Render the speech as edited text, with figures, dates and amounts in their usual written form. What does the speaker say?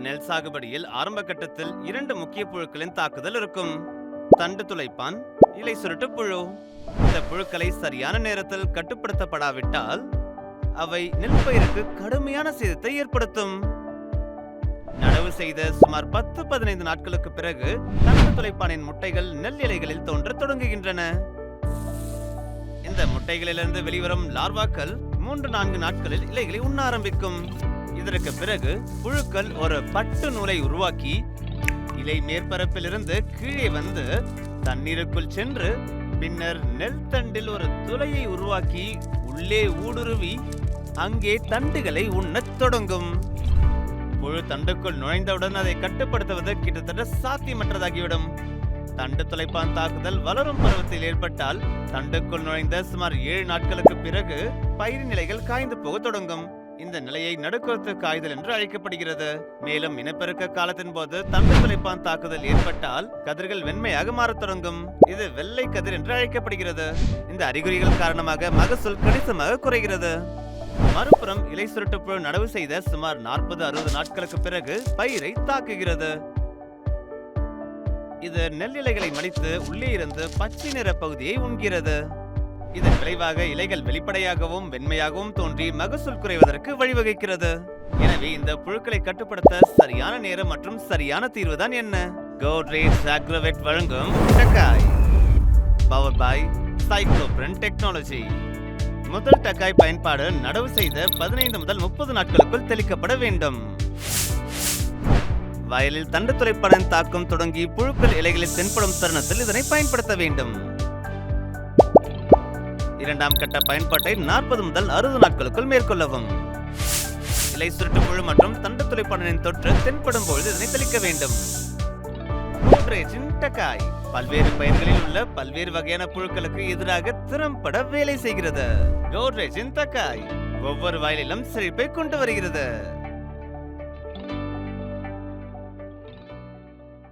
நெல் சாகுபடியில் ஆரம்ப கட்டத்தில் 2 முக்கிய புழுக்களின் தாக்குதல் இருக்கும். தண்டு துளைப்பான், இலை சுருட்டு புழு. இந்த புழுக்களை சரியான நேரத்தில் கட்டுப்படுத்தப்படாவிட்டால் அவை நெல் பயிருக்கு கடுமையான சேதத்தை ஏற்படுத்தும். நடவு செய்த சுமார் 10-15 நாட்களுக்கு பிறகு தண்டு துளைப்பானின் முட்டைகள் நெல் இலைகளில் தோன்ற தொடங்குகின்றன. இந்த முட்டைகளிலிருந்து வெளிவரும் லார்வாக்கள் 3-4 நாட்களில் இலைகளை உண்ண ஆரம்பிக்கும். இதற்கு பிறகு புழுக்கள் ஒரு பட்டு நூலை உருவாக்கி இலை மேற்பரப்பில் இருந்து கீழே வந்து தண்ணீருக்குள் சென்று பின்னர் நெல் தண்டில் ஒரு துளையை உருவாக்கி உள்ளே ஊடுருவி அங்கே தண்டுகளை உண்ணத் தொடங்கும். புழு தண்டுக்குள் நுழைந்தவுடன் அதை கட்டுப்படுத்துவது கிட்டத்தட்ட சாத்தியமற்றதாகிவிடும். தண்டு துளைப்பான் தாக்குதல் வளரும் பருவத்தில் ஏற்பட்டால் தண்டுக்குள் நுழைந்த சுமார் 7 நாட்களுக்கு பிறகு பயிரின் நிலைகள் காய்ந்து போக தொடங்கும். இந்த நிலையை நடுக்குறத்து காய்தல் என்று அழைக்கப்படுகிறது. மேலும் இனப்பெருக்க காலத்தின் போது தண்டு துளைப்பான் தாக்குதல் ஏற்பட்டால் கதிர்கள் வெண்மையாக மாறத் தொடங்கும். இது வெள்ளை கதிர் என்று அழைக்கப்படுகிறது. இந்த அறிகுறிகள் காரணமாக மகசூல் கணிசமாக குறைகிறது. மறுபுறம் இலை சுருட்டுப்புழு நடவு செய்த சுமார் 40-60 நாட்களுக்கு பிறகு பயிரை தாக்குகிறது. இது நெல் இலைகளை மடித்து உள்ளே இருந்து பச்சை நிற பகுதியை உண்கிறது. இதன் விளைவாக இலைகள் வெளிப்படையாகவும் வெண்மையாகவும் தோன்றி மகசூல் குறைவதற்கு வழிவகுக்கிறது. எனவே இந்த புழுக்களை கட்டுப்படுத்த சரியான நேரம் மற்றும் சரியான தீர்வுதான் என்ன? கோட்ரேஜ் அக்ரோவெட் வழங்கும் டக்காய், பவர்ட் பை சைக்ளோபிரின் டெக்னாலஜி. முதல் டக்காய் பயன்பாடு நடவு செய்த 15 முதல் 30 நாட்களுக்குள் தெளிக்கப்பட வேண்டும். வயலில் தண்டு துளைப்பானின் தாக்கம் தொடங்கி புழுக்கள் இலைகளில் தென்படும் தருணத்தில் இதனை பயன்படுத்த வேண்டும். இரண்டாம் கட்ட பயன்பாட்டை 40 முதல் 60 நாட்களுக்குள் மேற்கொள்ளவும். இலை சுருட்டு புழு மற்றும் தண்டு துளைப்பானின் தொற்று தென்படும் பொழுது இதனை தெளிக்க வேண்டும். டக்காய் பல்வேறு பயிர்களில் உள்ள பல்வேறு வகையான புழுக்களுக்கு எதிராக திறம்பட வேலை செய்கிறது. கோட்ரேஜின் டக்காய் ஒவ்வொரு வயலிலும் செழிப்பை கொண்டு வருகிறது.